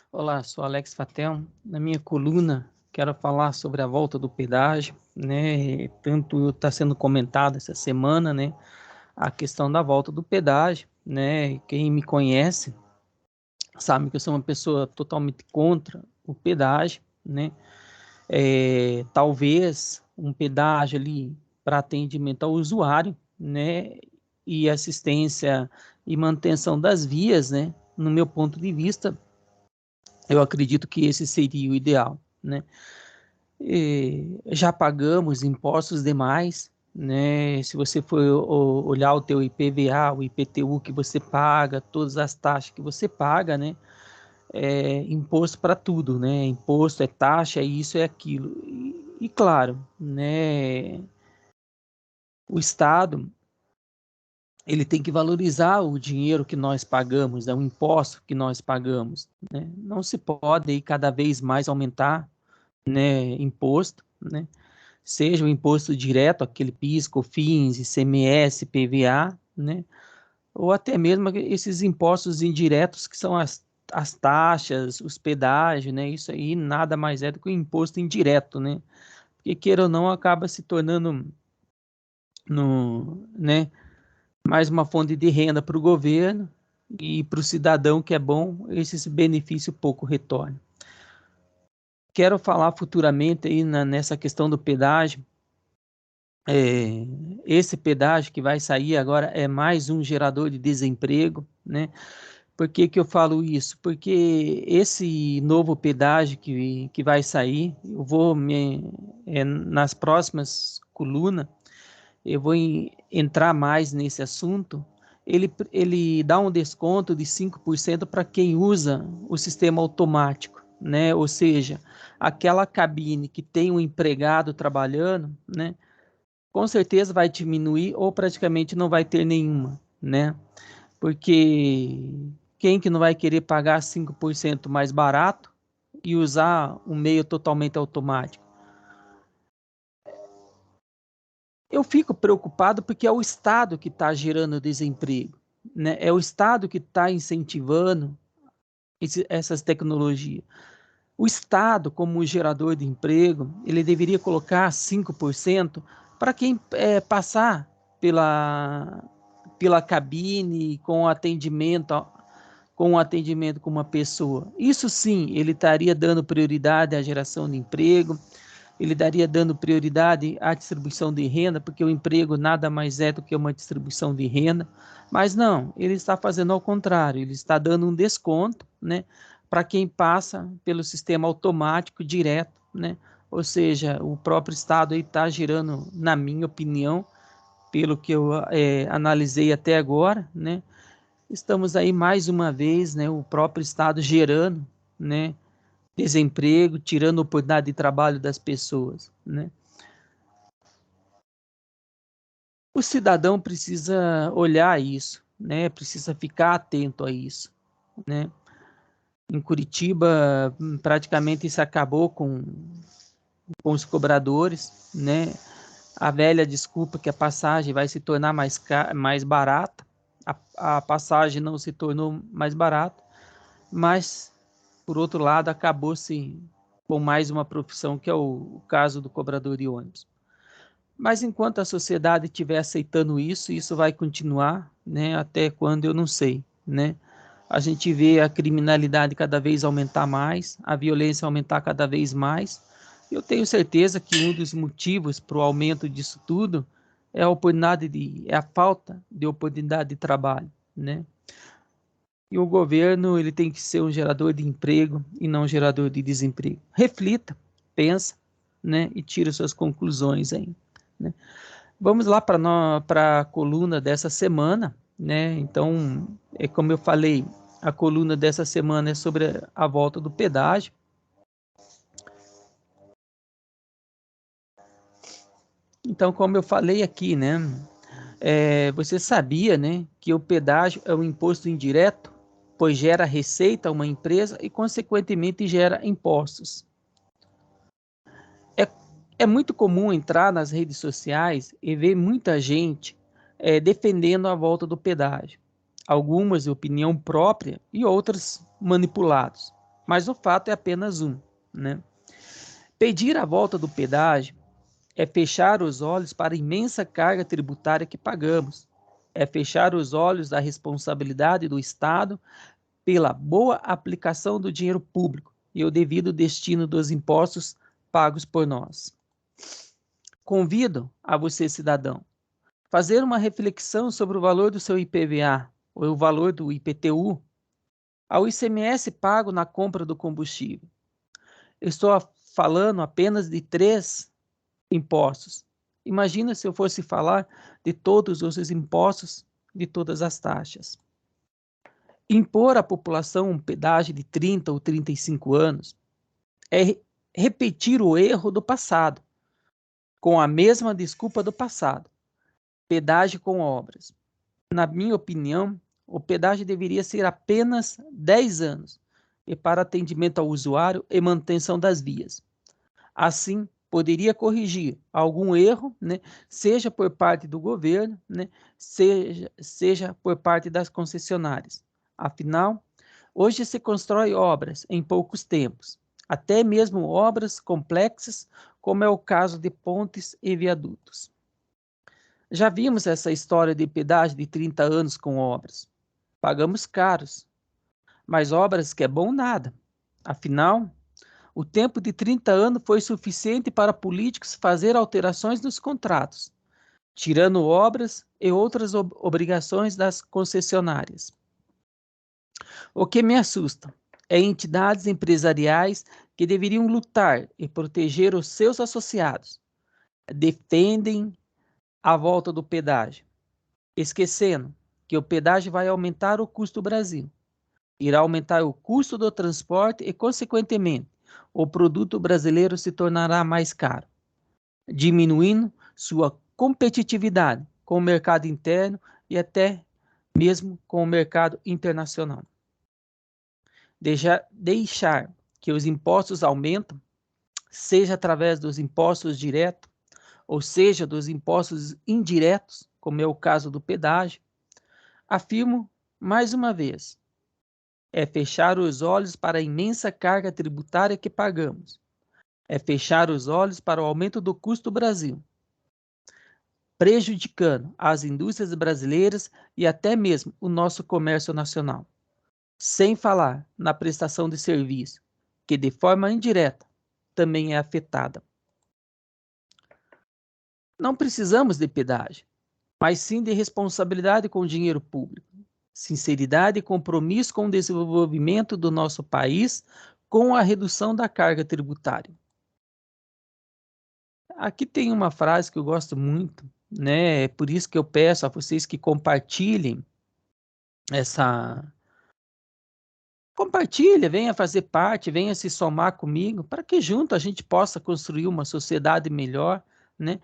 Olá, sou Alex Fatel. Na minha coluna, quero falar sobre a volta do pedágio, né? Tanto está sendo comentado essa semana, né? A questão da volta do pedágio, né? Quem me conhece sabe que eu sou uma pessoa totalmente contra o pedágio, né? Talvez um pedágio ali para atendimento ao usuário, né? E assistência e manutenção das vias, né? No meu ponto de vista, eu acredito que esse seria o ideal, né? Já pagamos impostos demais, né? Se você for olhar o teu IPVA, o IPTU que você paga, todas as taxas que você paga, né? É imposto para tudo, né? Imposto é taxa, é isso, é aquilo. E claro, né? O Estado ele tem que valorizar o dinheiro que nós pagamos, né? O imposto que nós pagamos, né? Não se pode aí cada vez mais aumentar, né? Imposto, né? Seja o imposto direto, aquele PIS, COFINS, ICMS, PVA, né? Ou até mesmo esses impostos indiretos que são as taxas, os pedágios, né? Isso aí nada mais é do que um imposto indireto, né? Porque queira ou não, acaba se tornando né, mais uma fonte de renda para o governo e para o cidadão que é bom, esse benefício pouco retorna. Quero falar futuramente aí nessa questão do pedágio. Esse pedágio que vai sair agora é mais um gerador de desemprego, né? Por que que eu falo isso? Porque esse novo pedágio que vai sair, eu vou nas próximas colunas, eu vou entrar mais nesse assunto. Ele dá um desconto de 5% para quem usa o sistema automático, né? Ou seja, aquela cabine que tem um empregado trabalhando, né? Com certeza vai diminuir ou praticamente não vai ter nenhuma, né? Porque quem que não vai querer pagar 5% mais barato e usar um meio totalmente automático? Eu fico preocupado porque é o Estado que está gerando desemprego, né? É o Estado que está incentivando essas tecnologias. O Estado, como gerador de emprego, ele deveria colocar 5% para quem passar pela, pela cabine com atendimento com uma pessoa. Isso sim, ele estaria dando prioridade à geração de emprego, ele daria dando prioridade à distribuição de renda, porque o emprego nada mais é do que uma distribuição de renda, mas não, ele está fazendo ao contrário, ele está dando um desconto, né, para quem passa pelo sistema automático direto, né, ou seja, o próprio Estado está girando, na minha opinião, pelo que eu analisei até agora, né, estamos aí mais uma vez, né, o próprio Estado gerando, né, desemprego, tirando a oportunidade de trabalho das pessoas, né? O cidadão precisa olhar isso, né? Precisa ficar atento a isso, né? Em Curitiba, praticamente isso acabou com os cobradores, né? A velha desculpa que a passagem vai se tornar mais barata. A passagem não se tornou mais barata, mas, por outro lado, acabou-se com mais uma profissão, que é o caso do cobrador de ônibus. Mas enquanto a sociedade estiver aceitando isso, isso vai continuar, né? Até quando eu não sei, né? A gente vê a criminalidade cada vez aumentar mais, a violência aumentar cada vez mais. Eu tenho certeza que um dos motivos para o aumento disso tudo é a falta de oportunidade de trabalho, né? E o governo ele tem que ser um gerador de emprego e não um gerador de desemprego. Reflita, pensa, né? E tira suas conclusões aí, né? Vamos lá para a coluna dessa semana, né? Então, como eu falei, a coluna dessa semana é sobre a volta do pedágio. Então, como eu falei aqui, né? Você sabia, né, que o pedágio é um imposto indireto, pois gera receita a uma empresa e, consequentemente, gera impostos. É, é muito comum entrar nas redes sociais e ver muita gente defendendo a volta do pedágio. Algumas de opinião própria e outras manipulados. mas o fato é apenas um, né? Pedir a volta do pedágio é fechar os olhos para a imensa carga tributária que pagamos, é fechar os olhos da responsabilidade do Estado pela boa aplicação do dinheiro público e o devido destino dos impostos pagos por nós. Convido a você, cidadão, fazer uma reflexão sobre o valor do seu IPVA ou o valor do IPTU ao ICMS pago na compra do combustível. Estou falando apenas de 3 impostos. Imagina se eu fosse falar de todos os impostos, de todas as taxas. Impor à população um pedágio de 30 ou 35 anos é repetir o erro do passado, com a mesma desculpa do passado. Pedágio com obras. Na minha opinião, o pedágio deveria ser apenas 10 anos e para atendimento ao usuário e manutenção das vias. Assim, poderia corrigir algum erro, né, seja por parte do governo, né, seja por parte das concessionárias. Afinal, hoje se constrói obras em poucos tempos, até mesmo obras complexas, como é o caso de pontes e viadutos. Já vimos essa história de pedágio de 30 anos com obras. Pagamos caros, mas obras que é bom nada. Afinal, o tempo de 30 anos foi suficiente para políticos fazer alterações nos contratos, tirando obras e outras obrigações das concessionárias. O que me assusta é entidades empresariais que deveriam lutar e proteger os seus associados. Defendem a volta do pedágio, esquecendo que o pedágio vai aumentar o custo do Brasil. Irá aumentar o custo do transporte e, consequentemente, o produto brasileiro se tornará mais caro, diminuindo sua competitividade com o mercado interno e até mesmo com o mercado internacional. Deixar que os impostos aumentem, seja através dos impostos diretos, ou seja, dos impostos indiretos, como é o caso do pedágio, afirmo mais uma vez, é fechar os olhos para a imensa carga tributária que pagamos. É fechar os olhos para o aumento do custo do Brasil, prejudicando as indústrias brasileiras e até mesmo o nosso comércio nacional. Sem falar na prestação de serviço, que de forma indireta também é afetada. Não precisamos de pedágio, mas sim de responsabilidade com o dinheiro público, sinceridade e compromisso com o desenvolvimento do nosso país com a redução da carga tributária. Aqui tem uma frase que eu gosto muito, né? É por isso que eu peço a vocês que compartilhem Compartilha, venha fazer parte, venha se somar comigo, para que junto a gente possa construir uma sociedade melhor, né?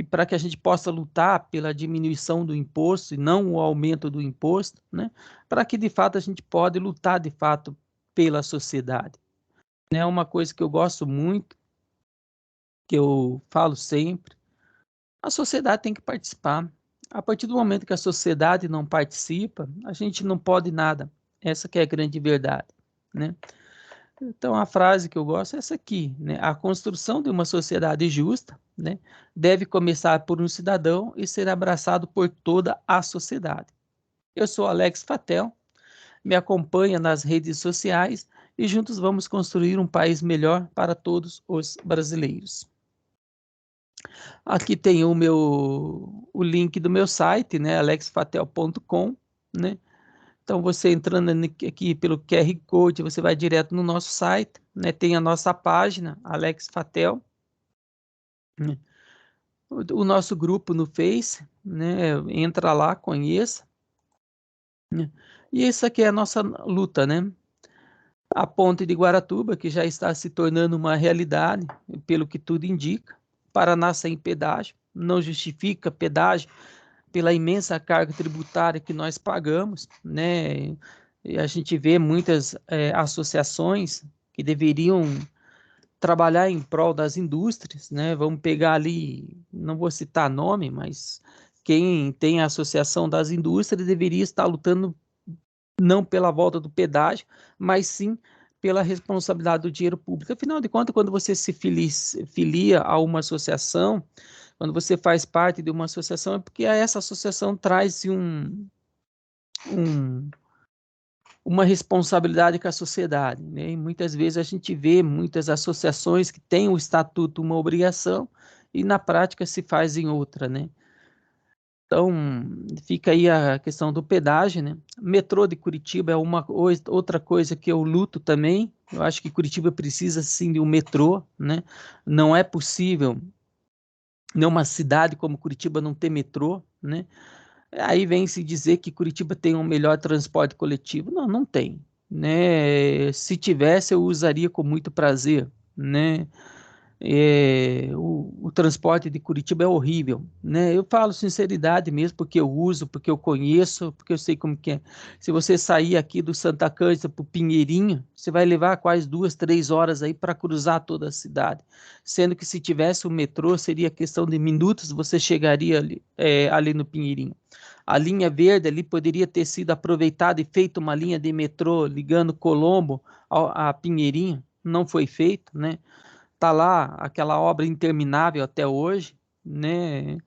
Para que a gente possa lutar pela diminuição do imposto e não o aumento do imposto, né? Para que de fato a gente pode lutar de fato pela sociedade. É uma coisa que eu gosto muito, que eu falo sempre, a sociedade tem que participar. A partir do momento que a sociedade não participa, a gente não pode nada. Essa que é a grande verdade, né? Então, a frase que eu gosto é essa aqui, né? A construção de uma sociedade justa, né, deve começar por um cidadão e ser abraçado por toda a sociedade. Eu sou Alex Fatel, me acompanha nas redes sociais e juntos vamos construir um país melhor para todos os brasileiros. Aqui tem o link do meu site, né, alexfatel.com, né? Então, você entrando aqui pelo QR Code, você vai direto no nosso site, né? Tem a nossa página, Alex Fatel, né? O nosso grupo no Face, né? Entra lá, conheça, né? E essa aqui é a nossa luta, né? A ponte de Guaratuba, que já está se tornando uma realidade, pelo que tudo indica. Paraná sem pedágio, não justifica pedágio pela imensa carga tributária que nós pagamos, né? E a gente vê muitas associações que deveriam trabalhar em prol das indústrias, né? Vamos pegar ali, não vou citar nome, mas quem tem a Associação das Indústrias deveria estar lutando não pela volta do pedágio, mas sim pela responsabilidade do dinheiro público. Afinal de contas, quando você se filia a uma associação, quando você faz parte de uma associação, é porque essa associação traz uma responsabilidade com a sociedade, né? E muitas vezes a gente vê muitas associações que têm o estatuto uma obrigação e na prática se fazem outra, né? Então, fica aí a questão do pedágio, né? Metrô de Curitiba é outra coisa que eu luto também. Eu acho que Curitiba precisa, sim, de um metrô, né? Não é possível numa cidade como Curitiba não ter metrô, né? Aí vem se dizer que Curitiba tem um melhor transporte coletivo. Não, não tem, né? Se tivesse, eu usaria com muito prazer, né? O transporte de Curitiba é horrível, né? Eu falo sinceridade mesmo, porque eu uso, porque eu conheço, porque eu sei como que é. Se você sair aqui do Santa Cândida para o Pinheirinho, você vai levar quase 2, 3 horas aí para cruzar toda a cidade. Sendo que se tivesse o metrô, seria questão de minutos, você chegaria ali no Pinheirinho. A linha verde ali poderia ter sido aproveitada e feita uma linha de metrô ligando Colombo a Pinheirinho, não foi feito, né? Tá lá aquela obra interminável até hoje, né?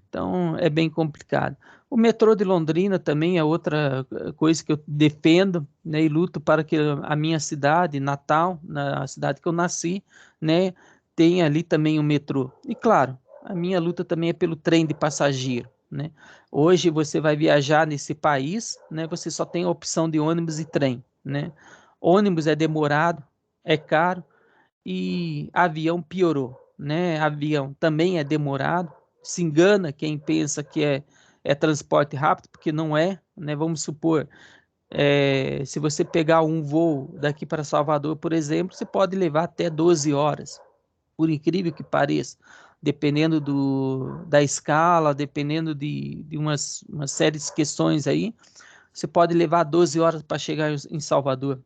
Então é bem complicado. O metrô de Londrina também é outra coisa que eu defendo, né? E luto para que a minha cidade, Natal, na cidade que eu nasci, né? Tenha ali também o metrô. E claro, a minha luta também é pelo trem de passageiro, né? Hoje você vai viajar nesse país, né? Você só tem a opção de ônibus e trem, né? Ônibus é demorado, é caro e avião piorou, né? Avião também é demorado, se engana quem pensa que é transporte rápido, porque não é, né? Vamos supor, se você pegar um voo daqui para Salvador, por exemplo, você pode levar até 12 horas, por incrível que pareça, dependendo da escala, dependendo de uma série de questões aí, você pode levar 12 horas para chegar em Salvador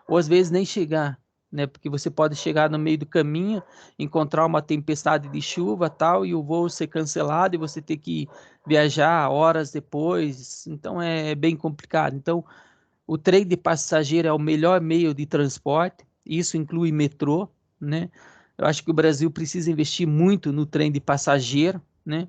ou às vezes nem chegar, né? Porque você pode chegar no meio do caminho, encontrar uma tempestade de chuva, tal, e o voo ser cancelado e você ter que viajar horas depois. Então é bem complicado. Então, o trem de passageiro é o melhor meio de transporte. Isso inclui metrô, né? Eu acho que o Brasil precisa investir muito no trem de passageiro, né?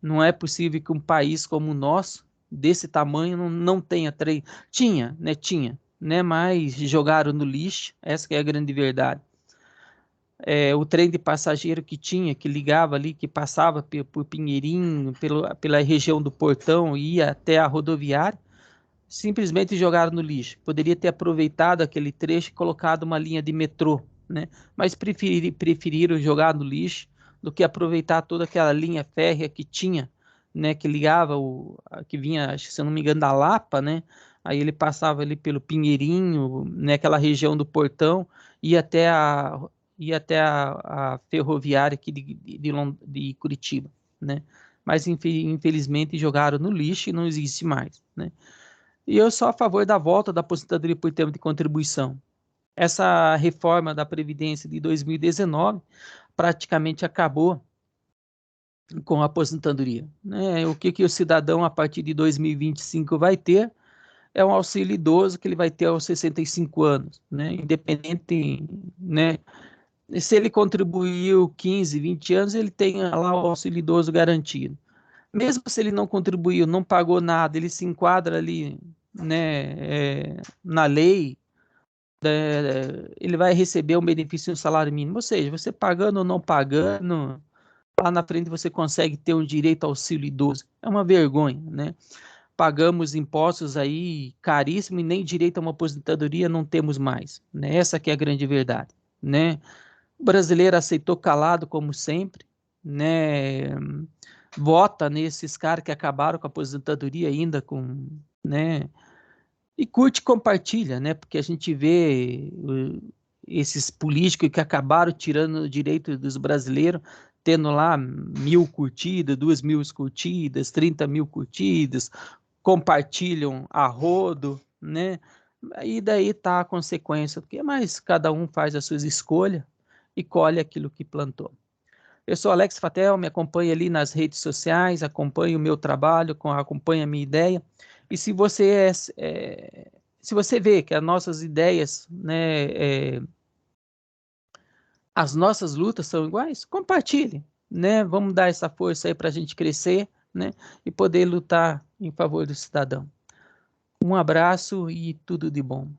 Não é possível que um país como o nosso, desse tamanho, não tenha trem. Tinha, né? Tinha, né? Mas jogaram no lixo, essa que é a grande verdade. O trem de passageiro que tinha, que ligava ali, que passava por Pinheirinho, pela região do Portão, ia até a rodoviária, simplesmente jogaram no lixo. Poderia ter aproveitado aquele trecho e colocado uma linha de metrô, né? Mas preferiram jogar no lixo do que aproveitar toda aquela linha férrea que tinha, né? Que ligava que vinha, acho que se eu não me engano, da Lapa, né? Aí ele passava ali pelo Pinheirinho, né? Aquela região do Portão, ia até a ferroviária aqui de Curitiba, né? Mas infelizmente jogaram no lixo e não existe mais, né? E eu sou a favor da volta da aposentadoria por tempo de contribuição. Essa reforma da Previdência de 2019 praticamente acabou com a aposentadoria, né? O que o cidadão, a partir de 2025, vai ter é um auxílio idoso que ele vai ter aos 65 anos, né? Independente, né? Se ele contribuiu 15, 20 anos, ele tem lá o auxílio idoso garantido. Mesmo se ele não contribuiu, não pagou nada, ele se enquadra ali, né, na lei, ele vai receber um benefício no salário mínimo. Ou seja, você pagando ou não pagando, lá na frente você consegue ter um direito ao auxílio idoso. É uma vergonha, né? Pagamos impostos aí caríssimos e nem direito a uma aposentadoria não temos mais, né? Essa que é a grande verdade, né? O brasileiro aceitou calado como sempre, né? Vota nesses caras que acabaram com a aposentadoria ainda com, né? E curte e compartilha, né? Porque a gente vê esses políticos que acabaram tirando o direito dos brasileiros, tendo lá 1.000 curtidas, 2.000 curtidas, 30.000 curtidas, compartilham a rodo, né? E daí tá a consequência, porque mais cada um faz as suas escolhas e colhe aquilo que plantou. Eu sou Alex Fatel, me acompanhe ali nas redes sociais, acompanhe o meu trabalho, acompanhe a minha ideia. E se você se você vê que as nossas ideias, né, as nossas lutas são iguais, compartilhe, né? Vamos dar essa força aí para a gente crescer, né? E poder lutar em favor do cidadão. Um abraço e tudo de bom.